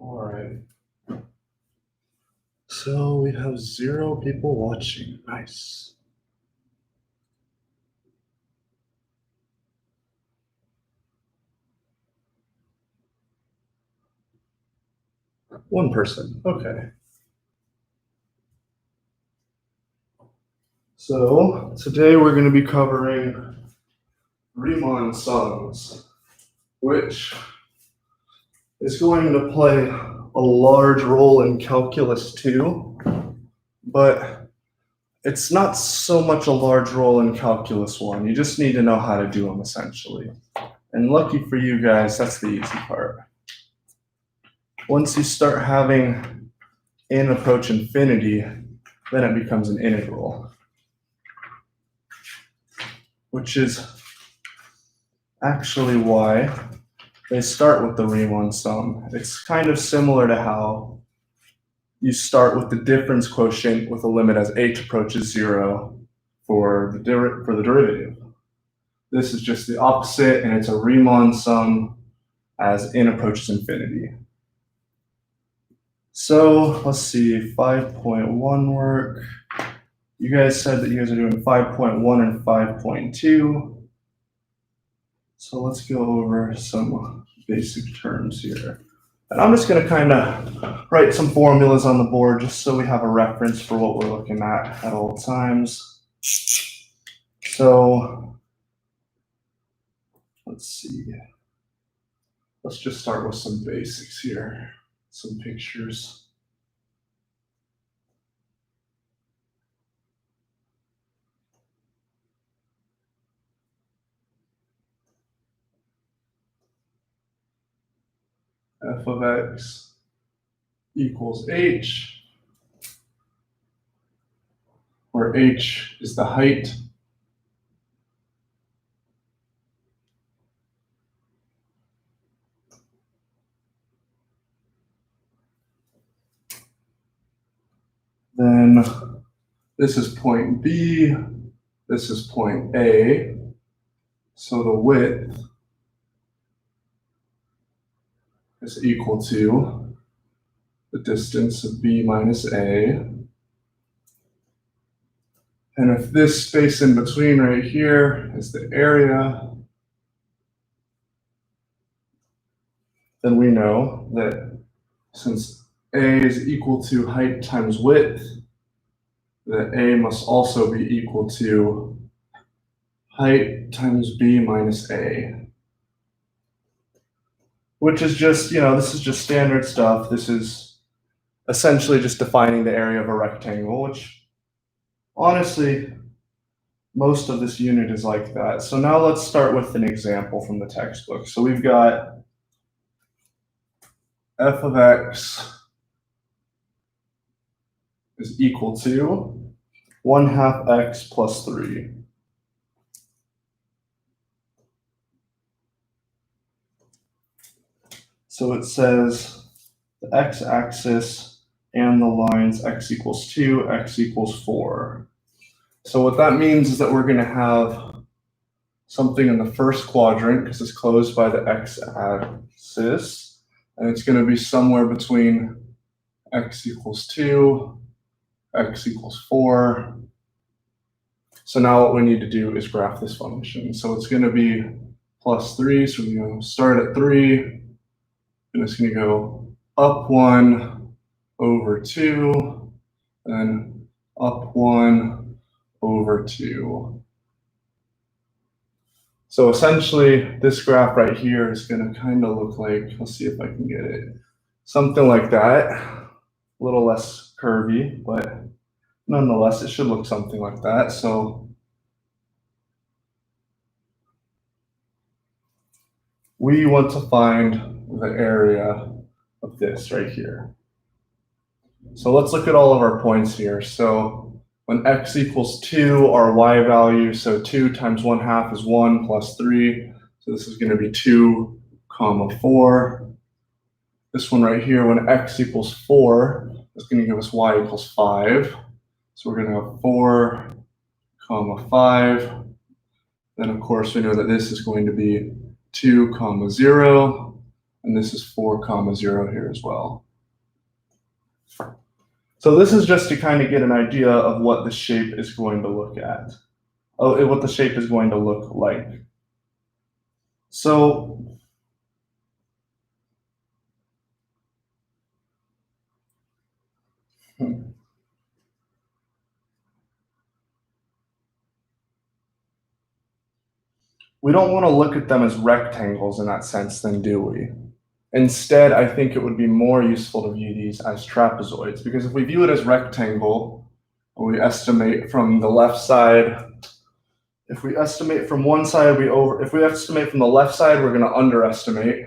All right. So we have 0 people watching. Nice. One person. Okay. So today we're going to be covering Riemann sums, which is going to play a large role in calculus too, but it's not so much a large role in calculus 1. You just need to know how to do them essentially. And lucky for you guys, that's the easy part. Once you start having n approach infinity, then it becomes an integral, which is actually why they start with the Riemann sum. It's kind of similar to how you start with the difference quotient with a limit as h approaches 0 for the derivative. This is just the opposite, and it's a Riemann sum as n approaches infinity. So let's see, 5.1 work. You guys said that you guys are doing 5.1 and 5.2. So let's go over some basic terms here. And I'm just going to kind of write some formulas on the board just so we have a reference for what we're looking at all times. So let's see. Let's just start with some basics here, some pictures. F of x equals h, where h is the height. Then this is point B, this is point A, so the width is equal to the distance of B minus A. And if this space in between right here is the area, then we know that since A is equal to height times width, that A must also be equal to height times B minus A. Which is just, this is just standard stuff. This is essentially just defining the area of a rectangle, which honestly, most of this unit is like that. So now let's start with an example from the textbook. So we've got f of x is equal to 1/2 x plus 3. So it says the x-axis and the lines x equals 2, x equals 4. So what that means is that we're going to have something in the first quadrant because it's closed by the x-axis, and it's going to be somewhere between x equals 2, x equals 4. So now what we need to do is graph this function. So it's going to be plus 3, so we're going to start at 3, and it's going to go up 1 over 2, and up 1 over 2. So essentially, this graph right here is going to kind of look like, let's see if I can get it, something like that. A little less curvy, but nonetheless, it should look something like that. So we want to find the area of this right here. So let's look at all of our points here. So when x equals 2, our y value, so 2 times 1/2 is 1 plus 3. So this is going to be 2, 4. This one right here, when x equals 4, is going to give us y equals 5. So we're going to have 4, 5. Then, of course, we know that this is going to be 2, 0. And this is 4, 0 here as well. So this is just to kind of get an idea of what the shape is going to look at. Oh, what the shape is going to look like. So we don't want to look at them as rectangles in that sense, then, do we? Instead, I think it would be more useful to view these as trapezoids, because if we view it as rectangle, we estimate from the left side, if we estimate from one side, if we estimate from the left side, we're going to underestimate,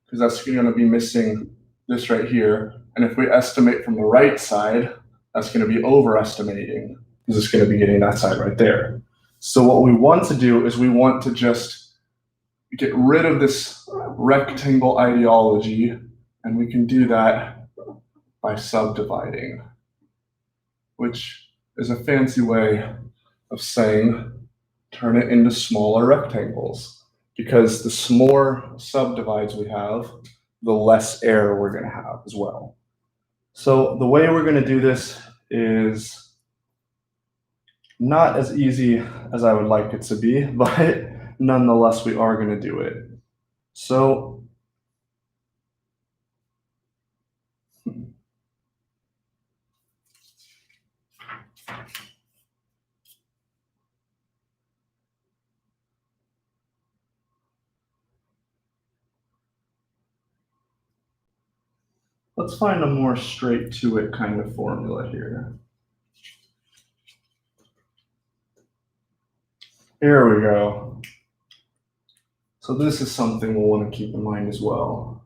because that's going to be missing this right here. And if we estimate from the right side, that's going to be overestimating, because it's going to be getting that side right there. So what we want to do is we want to just get rid of this rectangle ideology, and we can do that by subdividing, which is a fancy way of saying turn it into smaller rectangles, because the more subdivides we have, the less error we're going to have as well. So the way we're going to do this is not as easy as I would like it to be, but nonetheless, we are going to do it. So let's find a more straight to it kind of formula here. Here we go. So this is something we'll want to keep in mind as well.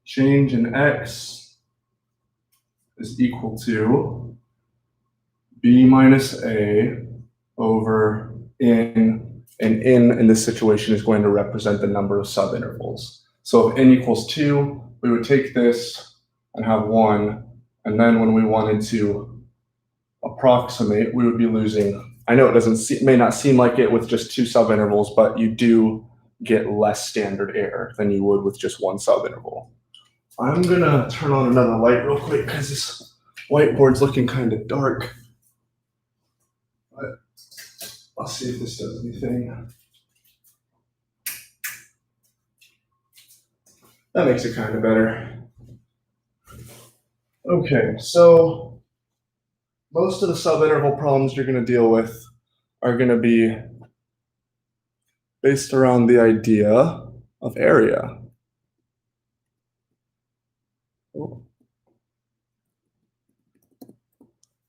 Change in x is equal to b minus a over n, and n in this situation is going to represent the number of subintervals. So if n equals 2, we would take this and have 1, and then when we wanted to approximate, we would be losing. I know it may not seem like it with just 2 subintervals, but you do get less standard error than you would with just 1 subinterval. I'm gonna turn on another light real quick because this whiteboard's looking kind of dark. But I'll see if this does anything. That makes it kind of better. Okay, so most of the subinterval problems you're going to deal with are going to be based around the idea of area. Oh.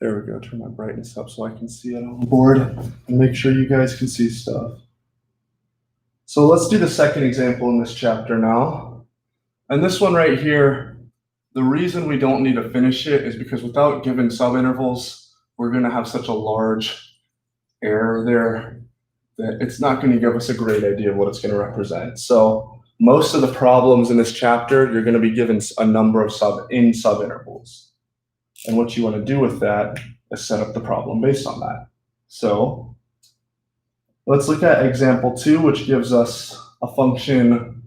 There we go, turn my brightness up so I can see it on the board and make sure you guys can see stuff. So let's do the second example in this chapter now. And this one right here, the reason we don't need to finish it is because without given subintervals, we're going to have such a large error there that it's not going to give us a great idea of what it's going to represent. So most of the problems in this chapter, you're going to be given a number of subintervals. And what you want to do with that is set up the problem based on that. So let's look at example 2, which gives us a function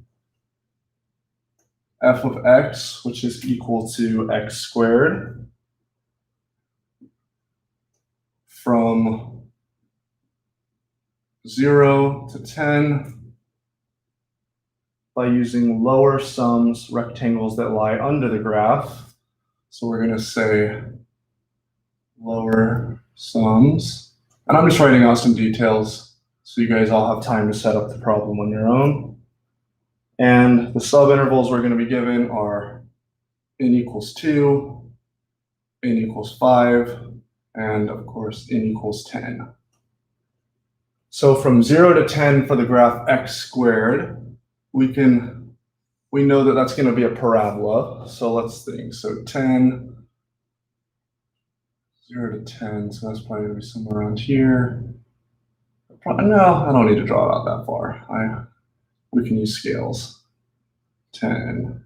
f of x, which is equal to x squared from 0 to 10 by using lower sums rectangles that lie under the graph. So we're going to say lower sums. And I'm just writing out some details so you guys all have time to set up the problem on your own. And the subintervals we're going to be given are n equals 2, n equals 5, and of course n equals 10. So from 0 to 10 for the graph x squared, we know that that's going to be a parabola. So let's think. So 10, 0 to 10, so that's probably going to be somewhere around here. No, I don't need to draw it out that far. We can use scales. 10.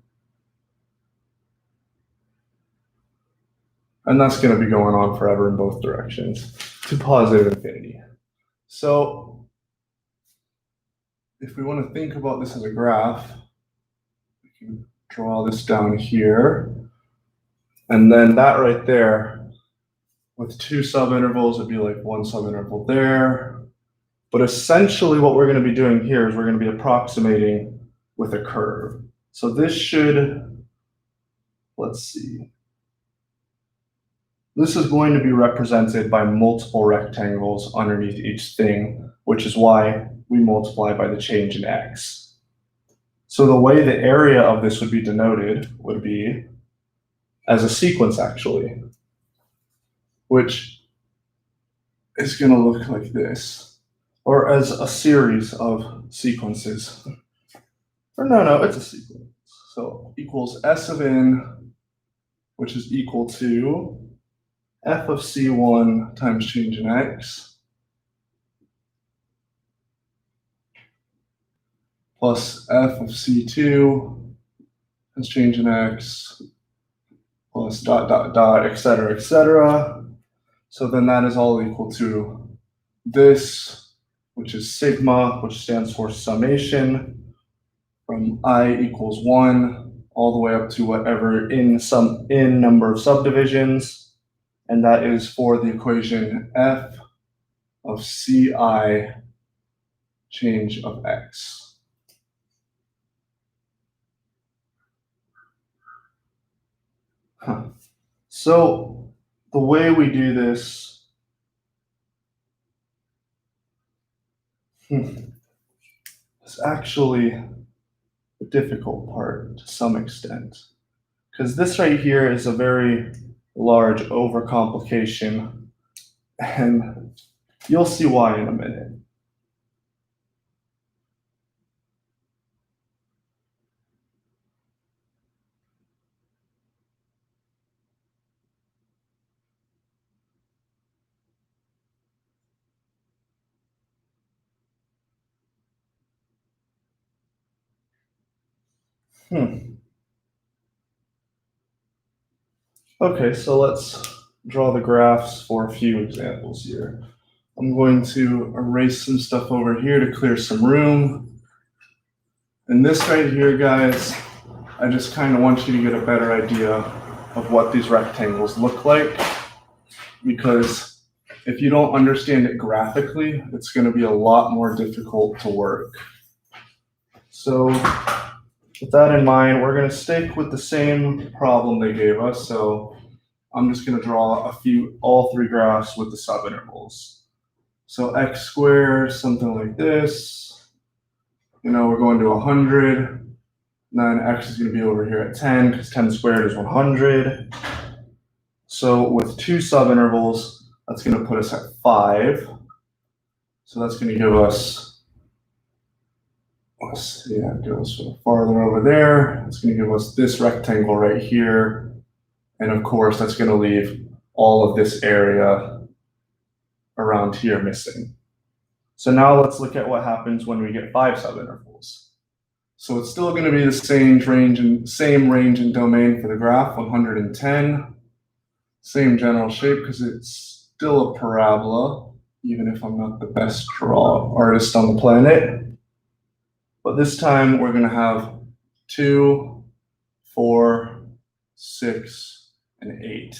And that's going to be going on forever in both directions to positive infinity. So if we want to think about this as a graph, we can draw this down here. And then that right there, with 2 subintervals, it'd be like 1 subinterval there. But essentially what we're going to be doing here is we're going to be approximating with a curve. So this should, let's see. This is going to be represented by multiple rectangles underneath each thing, which is why we multiply by the change in x. So the way the area of this would be denoted would be as a sequence, actually, which is going to look like this. Or as a series of sequences. Or no, it's a sequence. So equals S of n, which is equal to f of c1 times change in x, plus f of c2 times change in x, plus dot, dot, dot, et cetera, et cetera. So then that is all equal to this, which is sigma, which stands for summation from I equals 1 all the way up to whatever in number of subdivisions. And that is for the equation f of ci change of x. So the way we do this is actually the difficult part to some extent, because this right here is a very large overcomplication, and you'll see why in a minute. Okay, so let's draw the graphs for a few examples here. I'm going to erase some stuff over here to clear some room. And this right here, guys, I just kind of want you to get a better idea of what these rectangles look like, because if you don't understand it graphically, it's going to be a lot more difficult to work. So with that in mind, we're going to stick with the same problem they gave us. So I'm just going to draw all 3 graphs with the subintervals. So x squared, something like this. We're going to 100. Then x is going to be over here at 10, because 10 squared is 100. So with 2 subintervals, that's going to put us at 5. So that's going to give us, let's see, that goes farther over there. It's going to give us this rectangle right here. And of course, that's going to leave all of this area around here missing. So now let's look at what happens when we get 5 subintervals. So it's still going to be the same range and domain for the graph, 110. Same general shape because it's still a parabola, even if I'm not the best artist on the planet. But this time we're going to have 2, 4, 6, and 8.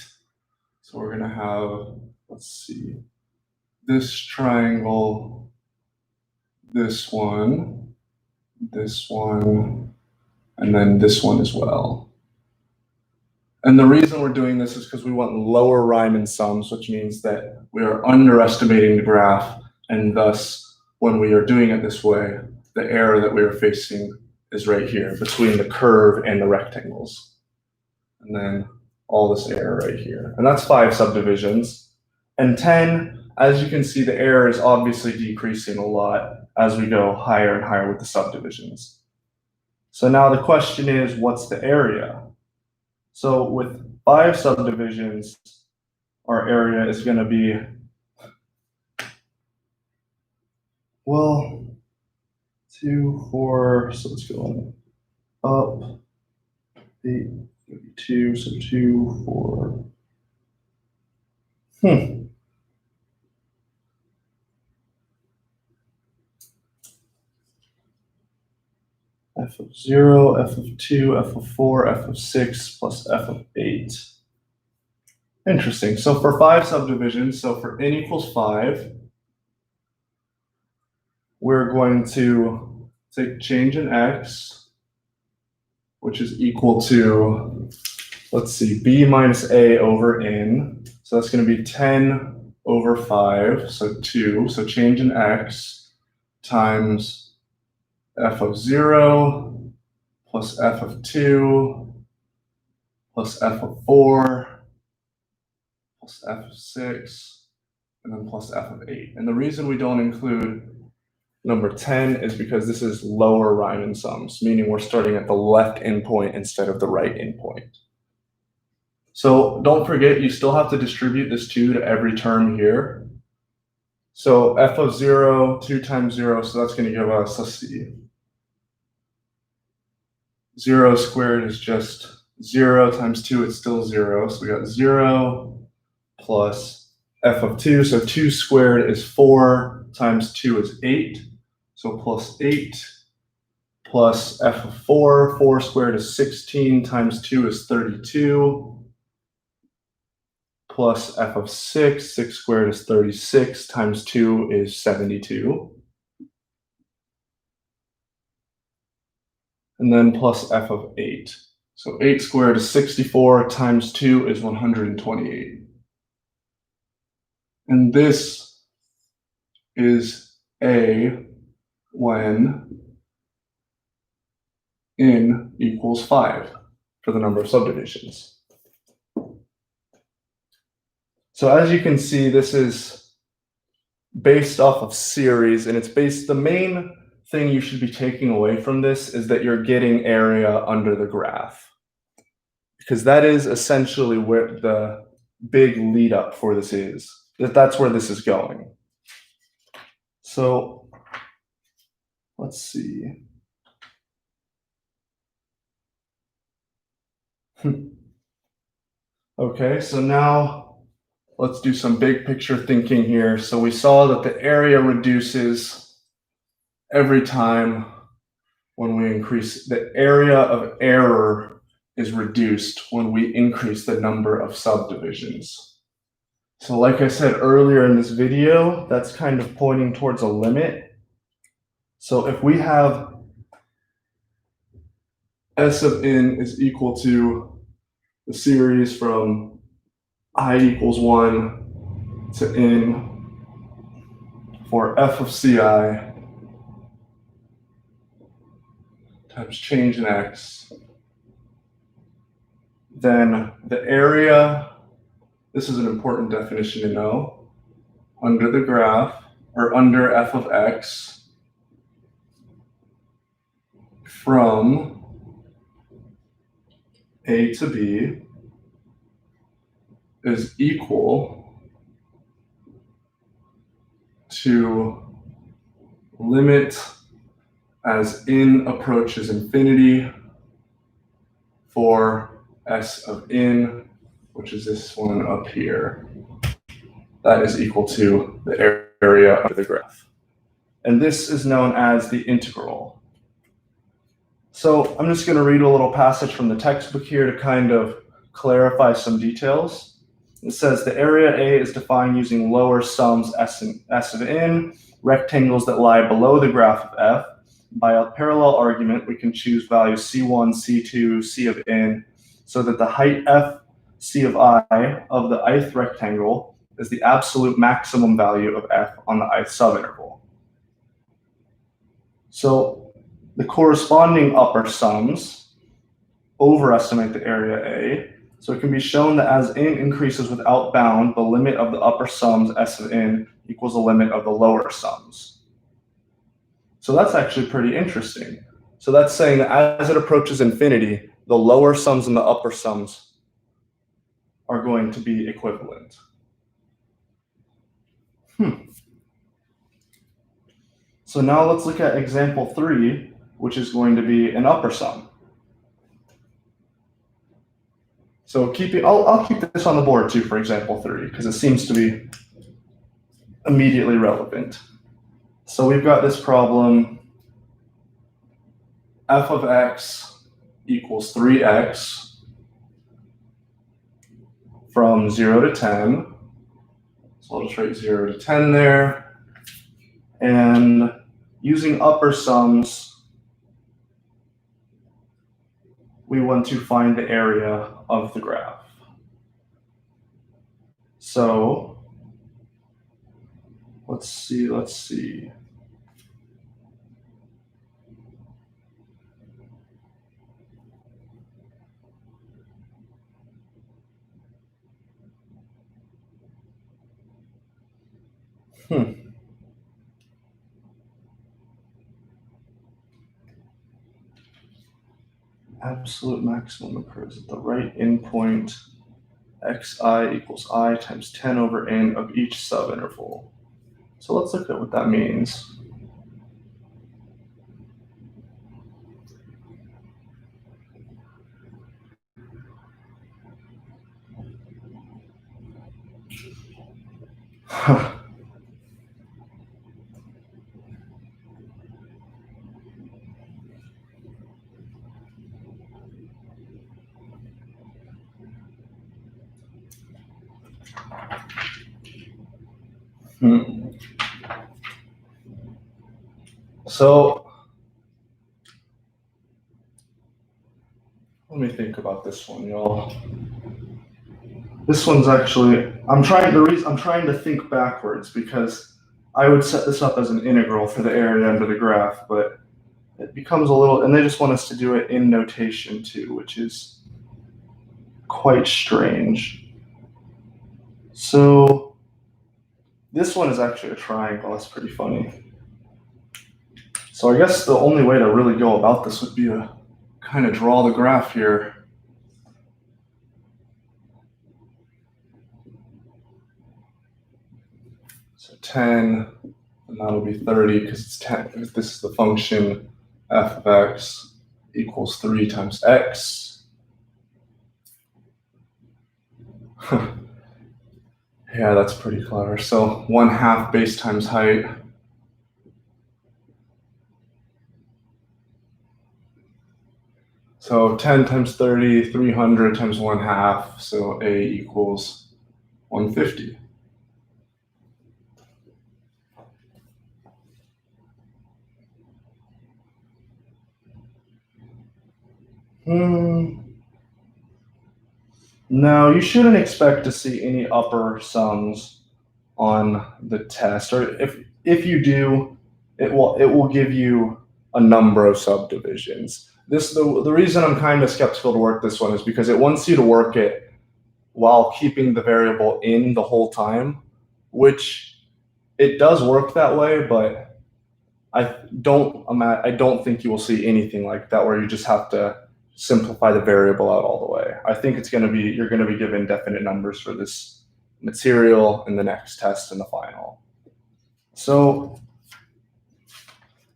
So we're going to have, let's see, this triangle, this one, and then this one as well. And the reason we're doing this is because we want lower Riemann sums, which means that we are underestimating the graph, and thus, when we are doing it this way, the error that we are facing is right here between the curve and the rectangles. And then all this error right here. And that's 5 subdivisions. And 10, as you can see, the error is obviously decreasing a lot as we go higher and higher with the subdivisions. So now the question is, what's the area? So with 5 subdivisions, our area is going to be, well, 2, 4, so let's go up, 8, 32, so 2, 4. F of 0, f of 2, f of 4, f of 6, plus f of 8. Interesting. So for 5 subdivisions, so for n equals 5, we're going to take change in x, which is equal to, let's see, b minus a over n. So that's going to be 10 over 5, so 2. So change in x times f of 0 plus f of 2 plus f of 4 plus f of 6, and then plus f of 8. And the reason we don't include number 10 is because this is lower Riemann sums, meaning we're starting at the left endpoint instead of the right endpoint. So don't forget, you still have to distribute this 2 to every term here. So f of 0, 2 times 0, so that's going to give us, let's see, 0 squared is just 0 times 2, it's still 0. So we got 0 plus f of 2. So 2 squared is 4 times 2 is 8. So plus 8 plus f of 4. 4 squared is 16 times 2 is 32. Plus f of 6. 6 squared is 36 times 2 is 72. And then plus f of 8. So 8 squared is 64 times 2 is 128. And this is A when n equals 5 for the number of subdivisions. So as you can see, this is based off of series, and it's based, the main thing you should be taking away from this is that you're getting area under the graph, because that is essentially where the big lead up for this is. That's where this is going. So let's see. Okay, so now let's do some big picture thinking here. So we saw that the area reduces every time when we increase, the area of error is reduced when we increase the number of subdivisions. So like I said earlier in this video, that's kind of pointing towards a limit. So if we have S of n is equal to the series from I equals 1 to n for f of ci times change in x, then the area, this is an important definition to know, under the graph, or under f of x, from a to b is equal to limit as n approaches infinity for s of n, which is this one up here. That is equal to the area of the graph. And this is known as the integral. So I'm just going to read a little passage from the textbook here to kind of clarify some details. It says the area A is defined using lower sums s of n, rectangles that lie below the graph of f. By a parallel argument, we can choose values c1, c2, c of n, so that the height f c of I of the ith rectangle is the absolute maximum value of f on the ith subinterval. So the corresponding upper sums overestimate the area A. So it can be shown that as n increases without bound, the limit of the upper sums s of n equals the limit of the lower sums. So that's actually pretty interesting. So that's saying that as it approaches infinity, the lower sums and the upper sums are going to be equivalent. So now let's look at example 3, which is going to be an upper sum. So I'll keep this on the board too for example 3, because it seems to be immediately relevant. So we've got this problem, f of x equals 3x from 0 to 10. So I'll just write 0 to 10 there. And using upper sums, we want to find the area of the graph. So let's see. Absolute maximum occurs at the right endpoint, xi equals I times 10 over n of each subinterval. So let's look at what that means. So let me think about this one, y'all. This one's actually, I'm trying to think backwards, because I would set this up as an integral for the area under the graph, but it becomes a little, and they just want us to do it in notation too, which is quite strange. So this one is actually a triangle. That's pretty funny. So I guess the only way to really go about this would be to kind of draw the graph here. So 10, and that'll be 30 because it's 10. If this is the function f of x equals 3 times x. Yeah, that's pretty clever. So 1/2 base times height. So 10 times 30, 300 times 1/2. So a equals 150. No, you shouldn't expect to see any upper sums on the test, or if you do, it will give you a number of subdivisions. The reason I'm kind of skeptical to work this one is because it wants you to work it while keeping the variable in the whole time, which it does work that way, but I don't think you will see anything like that where you just have to simplify the variable out all the way. I think you're going to be given definite numbers for this material in the next test and the final. So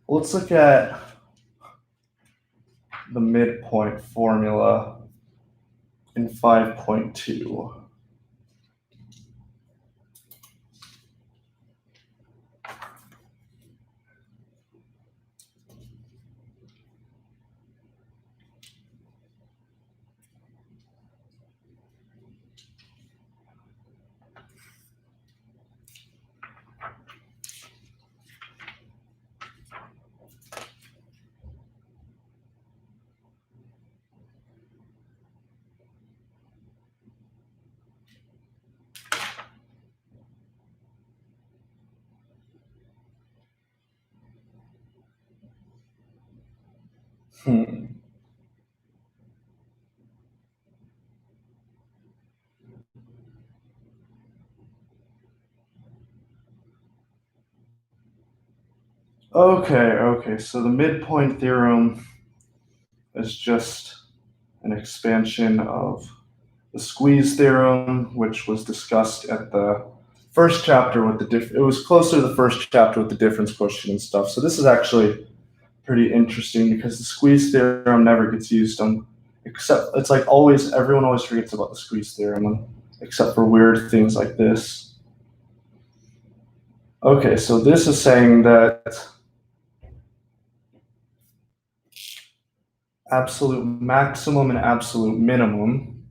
let's look at the midpoint formula in 5.2. Okay, so the midpoint theorem is just an expansion of the squeeze theorem, which was discussed at the first chapter with it was closer to the first chapter with the difference quotient and stuff. So this is actually pretty interesting because the squeeze theorem never gets used on, except it's like always, everyone always forgets about the squeeze theorem, except for weird things like this. Okay, so this is saying that absolute maximum and absolute minimum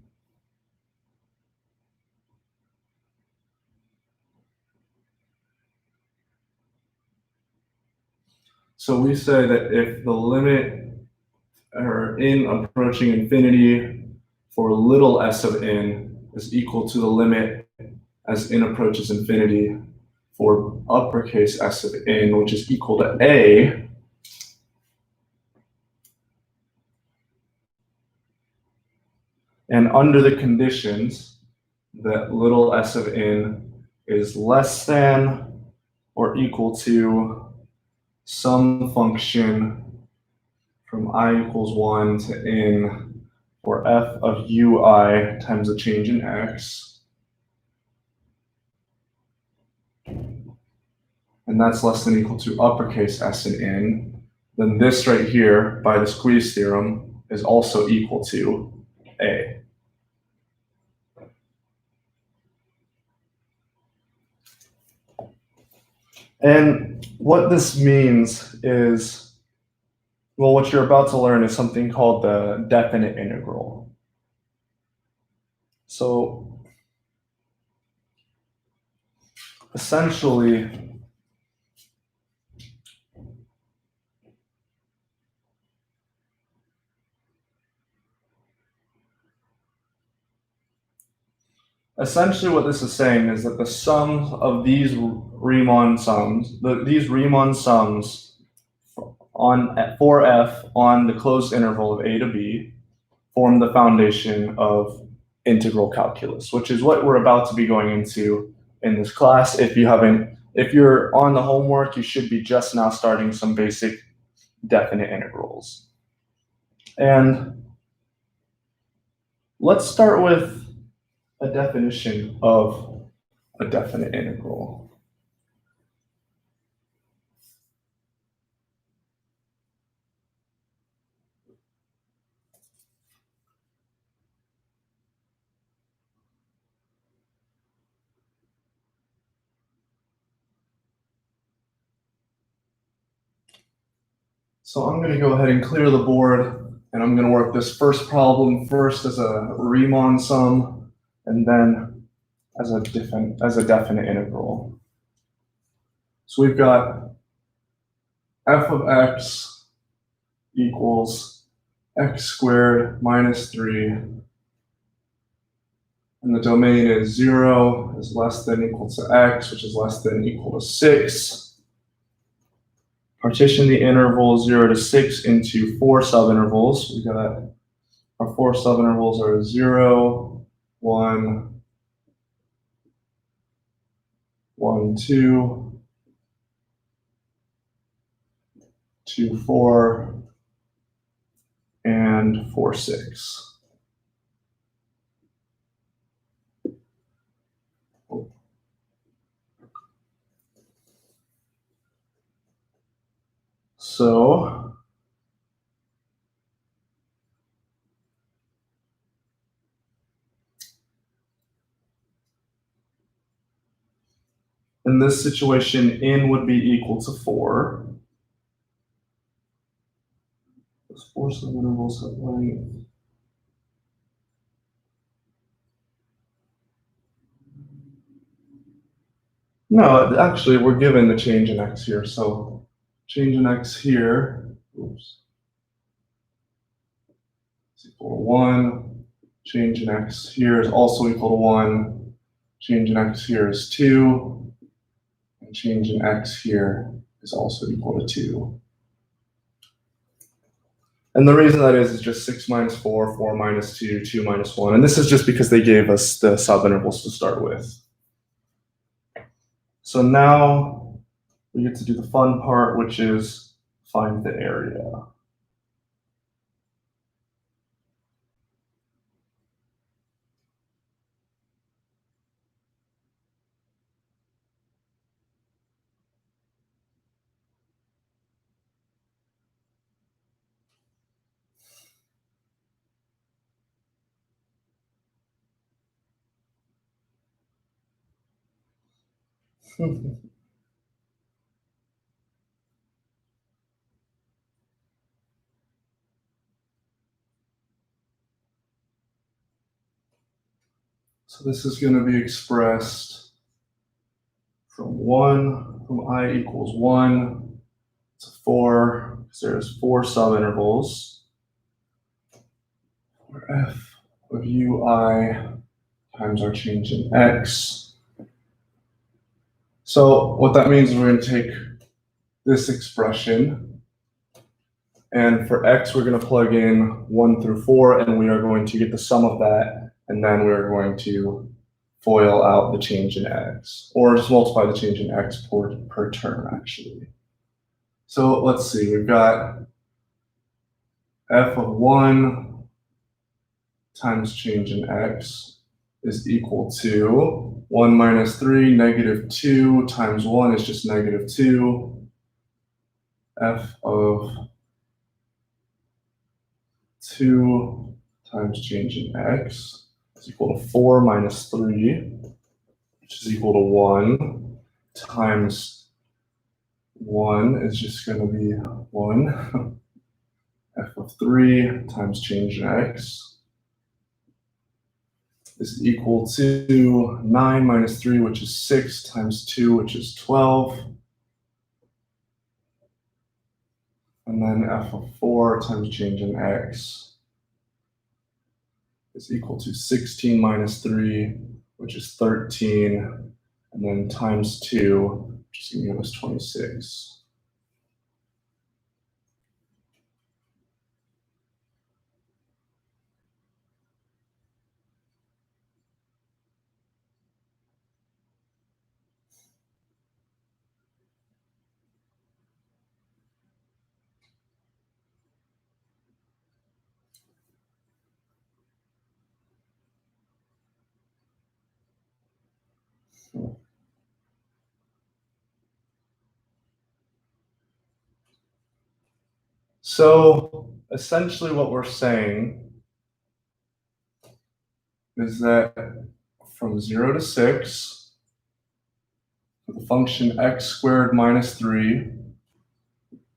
so we say that if the limit or in approaching infinity for little s of n is equal to the limit as n approaches infinity for uppercase s of n, which is equal to a, and under the conditions that little s of n is less than or equal to some function from I equals 1 to n for f of ui times the change in x, and that's less than or equal to uppercase s and n, then this right here, by the squeeze theorem, is also equal to a. And what this means is, well, what you're about to learn is something called the definite integral. So essentially, what this is saying is that the sum of these Riemann sums, these Riemann sums for f on the closed interval of a to b form the foundation of integral calculus, which is what we're about to be going into in this class. If you're on the homework, you should be just now starting some basic definite integrals. And let's start with a definition of a definite integral. So I'm going to go ahead and clear the board, and I'm going to work this first problem first as a Riemann sum, and then as a definite integral. So we've got f of x equals x squared minus 3, and the domain is 0 is less than equal to x, which is less than equal to 6. Partition the interval 0 to 6 into 4 subintervals. We got our 4 subintervals are 0, 1, 1, 2, 2, 4, and 4, 6. So in this situation, n would be equal to 4. Those 4 subintervals have length. No, actually, we're given the change in x here. So change in x here, oops, is equal to 1. Change in x here is also equal to 1. Change in x here is 2. And change in x here is also equal to 2. And the reason that is just 6 minus 4, 4 minus 2, 2 minus 1. And this is just because they gave us the subintervals to start with. So now we get to do the fun part, which is find the area. So this is going to be expressed from I equals 1 to 4, because there's 4 subintervals, where f of ui times our change in x. So what that means is we're going to take this expression, and for x we're going to plug in 1 through 4, and we are going to get the sum of that, and then we're going to FOIL out the change in x, or just multiply the change in x per term, actually. So let's see, we've got f of 1 times change in x is equal to 1 minus 3, negative 2 times 1 is just negative 2. F of 2 times change in x is equal to 4 minus 3, which is equal to 1, times 1 is just going to be 1. F of 3 times change in x is equal to 9 minus 3, which is 6, times 2, which is 12. And then f of 4 times change in x is equal to 16 minus 3, which is 13, and then times 2, which is going to give us 26. So essentially what we're saying is that from 0 to 6, the function x squared minus 3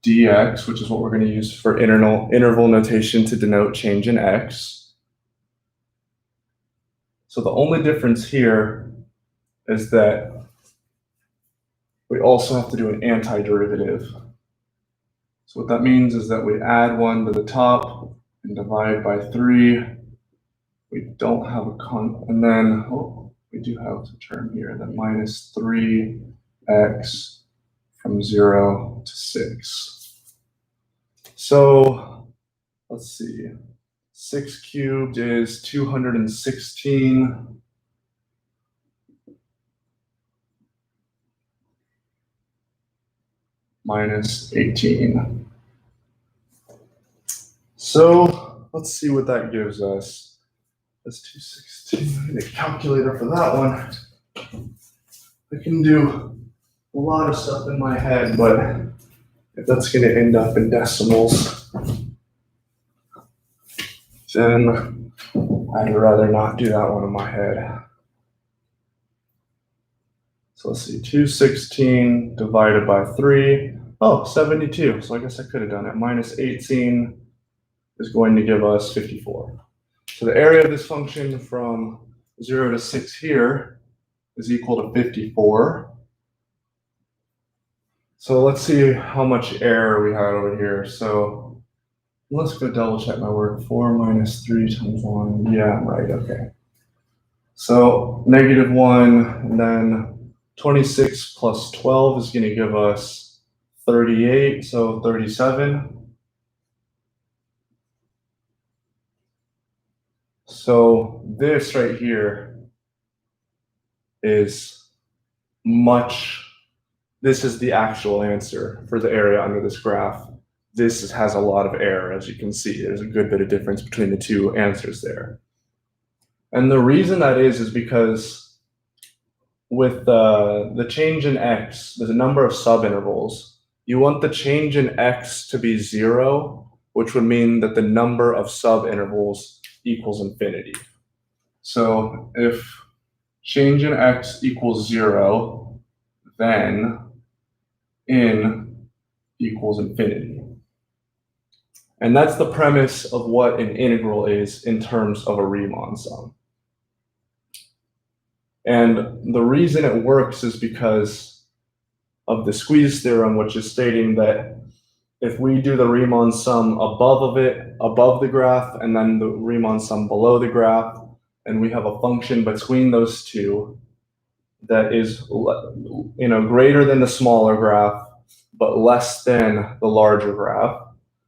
dx, which is what we're going to use for interval notation to denote change in x. So the only difference here is that we also have to do an antiderivative. So what that means is that we add 1 to the top and divide by 3. We don't have a and then we do have a term here, then minus 3x from 0 to 6. So let's see, 6 cubed is 216. Minus 18. So let's see what that gives us. That's 216. I need a calculator for that one. I can do a lot of stuff in my head, but if that's going to end up in decimals, then I'd rather not do that one in my head. So let's see, 216 divided by 3. Oh, 72. So I guess I could have done it. Minus 18 is going to give us 54. So the area of this function from 0 to 6 here is equal to 54. So let's see how much error we had over here. So let's go double check my work. 4 minus 3 times 1. Yeah, I'm right. Okay. So -1, and then 26 plus 12 is going to give us 38, so 37. So this right here is this is the actual answer for the area under this graph. This has a lot of error, as you can see. There's a good bit of difference between the two answers there. And the reason that is because with the change in x, there's a number of subintervals. You want the change in x to be 0, which would mean that the number of subintervals equals infinity. So if change in x equals 0, then n equals infinity. And that's the premise of what an integral is in terms of a Riemann sum. And the reason it works is because of the squeeze theorem, which is stating that if we do the Riemann sum above the graph, and then the Riemann sum below the graph, and we have a function between those two that is, greater than the smaller graph, but less than the larger graph,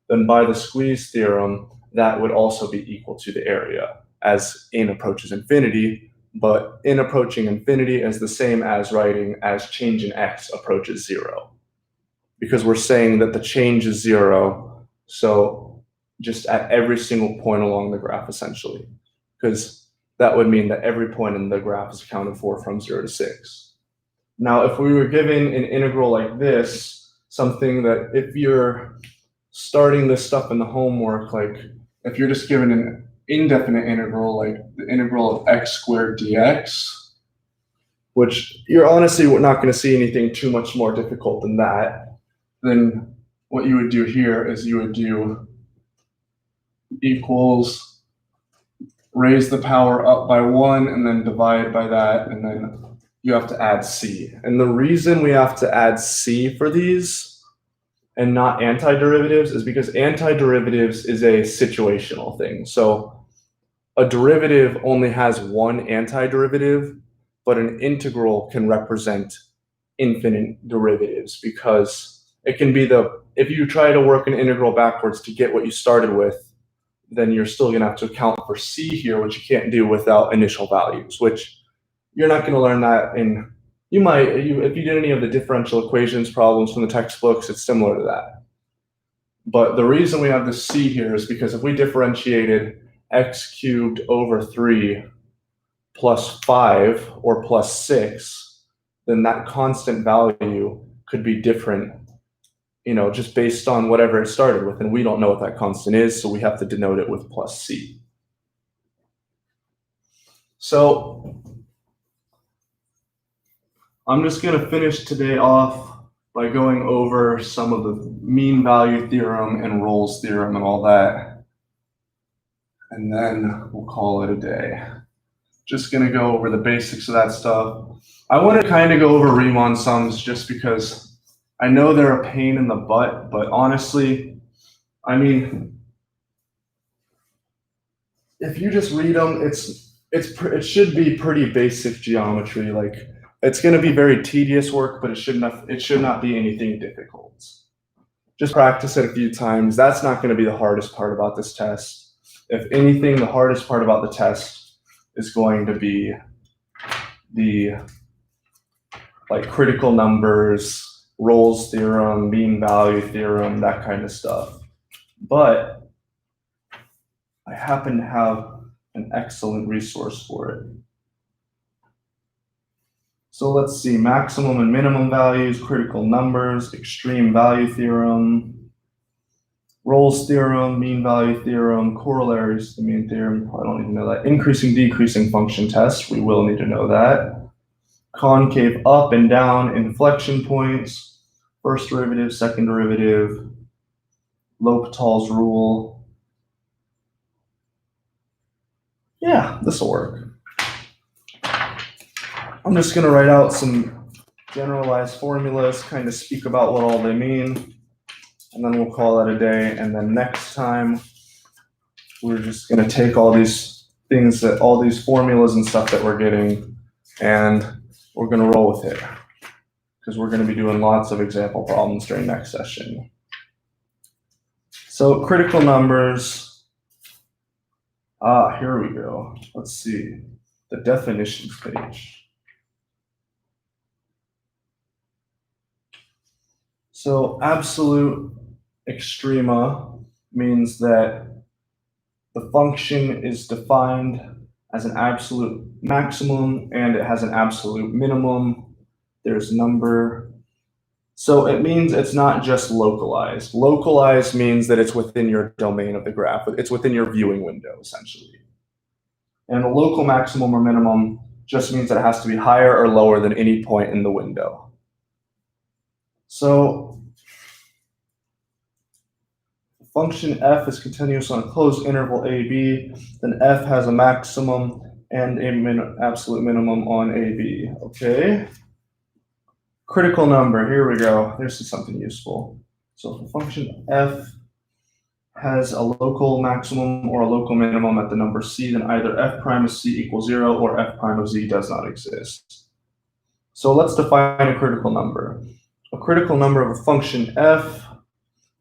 then by the squeeze theorem, that would also be equal to the area as n approaches infinity. But n approaching infinity is the same as writing as change in x approaches 0. Because we're saying that the change is 0, so just at every single point along the graph, essentially. Because that would mean that every point in the graph is accounted for from 0 to 6. Now, if we were given an integral like this, something that if you're starting this stuff in the homework, like if you're just given an indefinite integral, like the integral of x squared dx, which you're honestly not going to see anything too much more difficult than that, then what you would do here is you would do equals raise the power up by 1 and then divide by that, and then you have to add c. And the reason we have to add c for these and not antiderivatives is because antiderivatives is a situational thing. So a derivative only has one antiderivative, but an integral can represent infinite derivatives, because it can be if you try to work an integral backwards to get what you started with, then you're still going to have to account for c here, which you can't do without initial values, which you're not going to learn that in, if you did any of the differential equations problems from the textbooks, it's similar to that. But the reason we have this c here is because if we differentiated x cubed over 3 plus 5 or plus 6, then that constant value could be different, just based on whatever it started with. And we don't know what that constant is, so we have to denote it with plus c. So I'm just going to finish today off by going over some of the mean value theorem and Rolle's theorem and all that. And then we'll call it a day. Just going to go over the basics of that stuff. I want to kind of go over Riemann sums just because I know they're a pain in the butt, but honestly, I mean, if you just read them, it should be pretty basic geometry. Like, it's going to be very tedious work, but it should not be anything difficult. Just practice it a few times. That's not going to be the hardest part about this test. If anything, the hardest part about the test is going to be the critical numbers, Rolle's theorem, mean value theorem, that kind of stuff. But I happen to have an excellent resource for it. So let's see, maximum and minimum values, critical numbers, extreme value theorem, Rolle's theorem, mean value theorem, corollaries to the mean theorem, I don't even know that. Increasing, decreasing function test, we will need to know that. Concave up and down inflection points, first derivative, second derivative, L'Hopital's rule. Yeah, this will work. I'm just going to write out some generalized formulas, kind of speak about what all they mean, and then we'll call that a day. And then next time, we're just going to take all these things, all these formulas and stuff that we're getting, and we're going to roll with it, because we're going to be doing lots of example problems during next session. So critical numbers. Here we go. Let's see. The definitions page. So absolute extrema means that the function is defined as an absolute maximum and it has an absolute minimum. There's number. So it means it's not just localized. Localized means that it's within your domain of the graph. It's within your viewing window, essentially. And a local maximum or minimum just means that it has to be higher or lower than any point in the window. So function f is continuous on a closed interval AB, then f has a maximum and a absolute minimum on AB, okay? Critical number, here we go. There's something useful. So if a function f has a local maximum or a local minimum at the number c, then either f prime of c equals 0 or f prime of z does not exist. So let's define a critical number. A critical number of a function f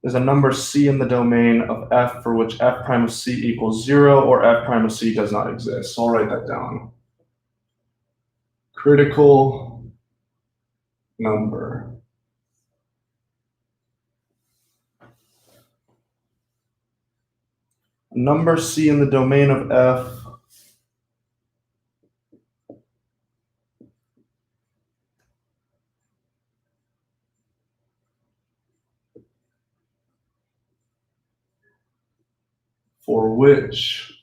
is a number c in the domain of f for which f prime of c equals 0 or f prime of c does not exist. So I'll write that down. Critical number. A number c in the domain of f for which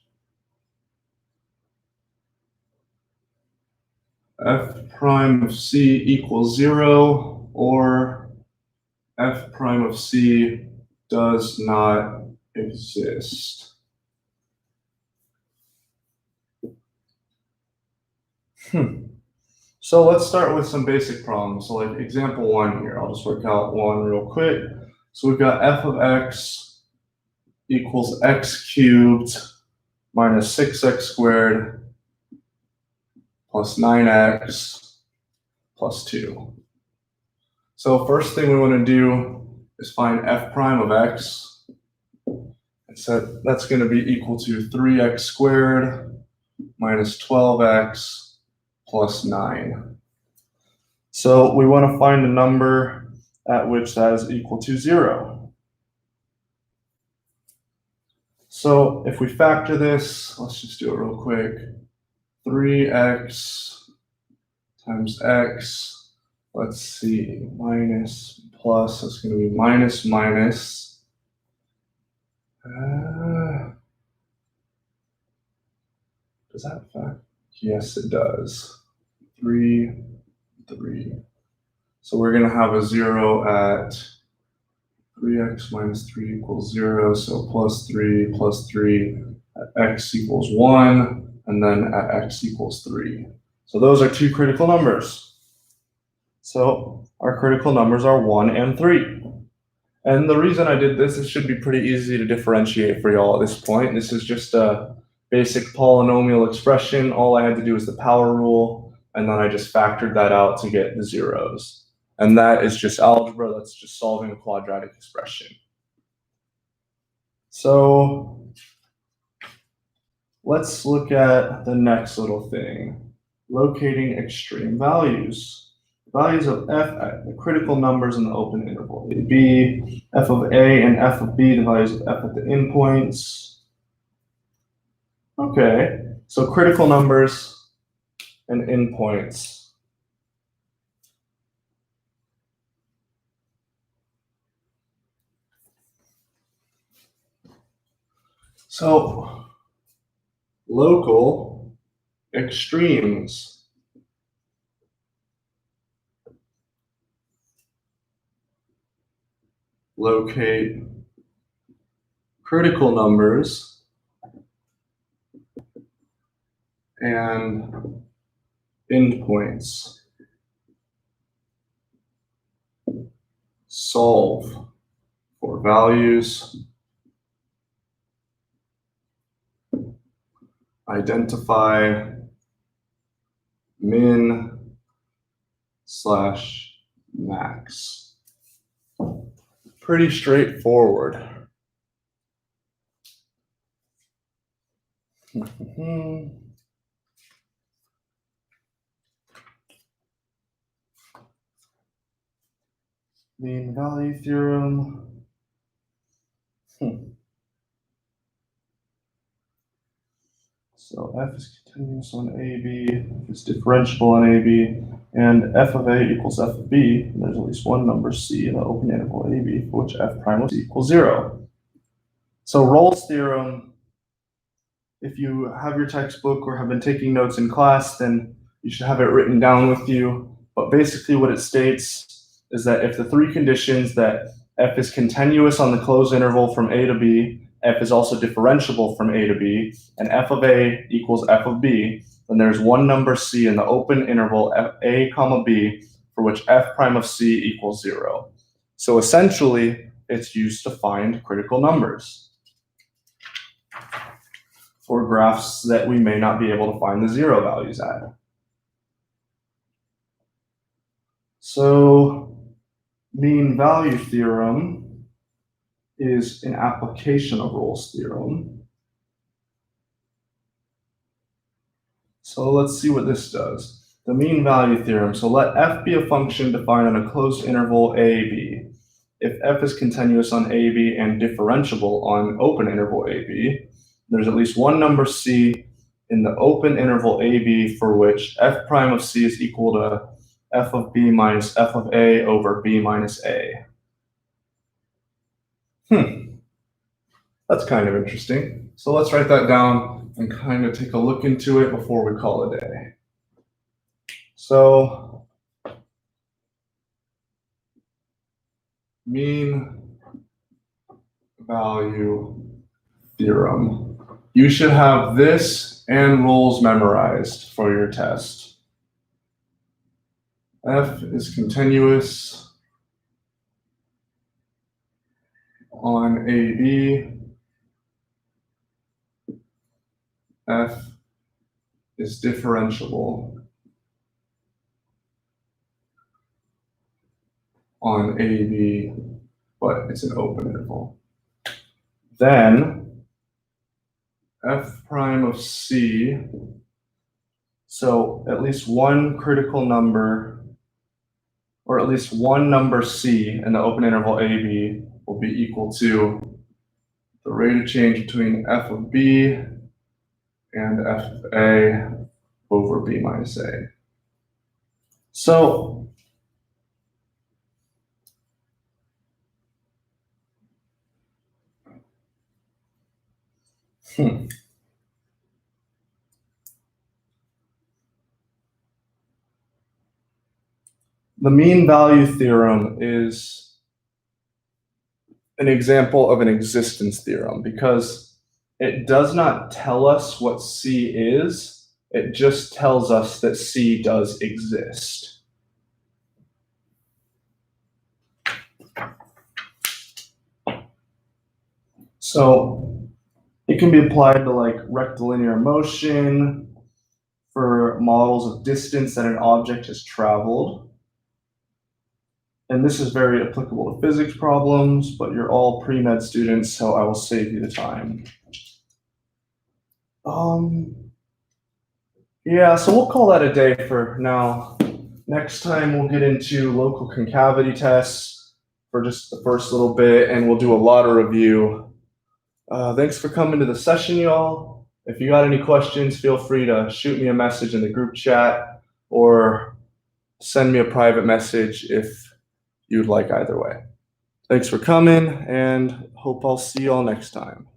f prime of c equals 0 or f prime of c does not exist. So let's start with some basic problems. So like example 1 here, I'll just work out 1 real quick. So we've got f of x equals x cubed minus 6x squared plus 9x plus 2. So first thing we want to do is find f prime of x. And so that's going to be equal to 3x squared minus 12x plus 9. So we want to find a number at which that is equal to 0. So if we factor this, let's just do it real quick. 3x times x, let's see, minus plus, that's going to be minus minus. Does that factor? Yes, it does. 3. So we're going to have a 0 at 3x minus 3 equals 0. So plus 3 at x equals 1, and then at x equals 3. So those are two critical numbers. So our critical numbers are 1 and 3. And the reason I did this, it should be pretty easy to differentiate for y'all at this point. This is just a basic polynomial expression. All I had to do is the power rule, and then I just factored that out to get the zeros. And that is just algebra. That's just solving a quadratic expression. So let's look at the next little thing, locating extreme values. Values of f at the critical numbers in the open interval, b, f of a and f of b, the values of f at the endpoints. Okay, so critical numbers and endpoints. So, local extremes. Locate critical numbers and endpoints. Solve for values. Identify min/max. Pretty straightforward. Mean value theorem. So f is continuous on AB, f is differentiable on AB, and f of A equals f of B. And there's at least one number C in the open interval AB for which f prime of C equals 0. So Rolle's theorem, if you have your textbook or have been taking notes in class, then you should have it written down with you. But basically what it states is that if the three conditions that f is continuous on the closed interval from A to B, f is also differentiable from A to B, and f of A equals f of B, then there's one number C in the open interval A comma B for which f prime of C equals 0. So essentially, it's used to find critical numbers for graphs that we may not be able to find the 0 values at. So mean value theorem is an application of Rolle's theorem. So let's see what this does. The mean value theorem. So let f be a function defined on a closed interval AB. If f is continuous on AB and differentiable on open interval AB, there's at least one number C in the open interval AB for which f prime of C is equal to f of B minus f of A over B minus A. That's kind of interesting. So let's write that down and kind of take a look into it before we call it a day. So mean value theorem. You should have this and Rolle's memorized for your test. F is continuous on AB. F is differentiable on AB, but it's an open interval. Then f prime of C, so at least one critical number, or at least one number C in the open interval AB will be equal to the rate of change between f of B and f of A over B minus A. So the mean value theorem is an example of an existence theorem because it does not tell us what C is, it just tells us that C does exist. So it can be applied to like rectilinear motion, for models of distance that an object has traveled. And this is very applicable to physics problems, but you're all pre-med students, so I will save you the time. Yeah, so we'll call that a day for now. Next time we'll get into local concavity tests for just the first little bit, and we'll do a lot of review. Thanks for coming to the session, y'all. If you got any questions, feel free to shoot me a message in the group chat or send me a private message if you'd like either way. Thanks for coming, and hope I'll see y'all next time.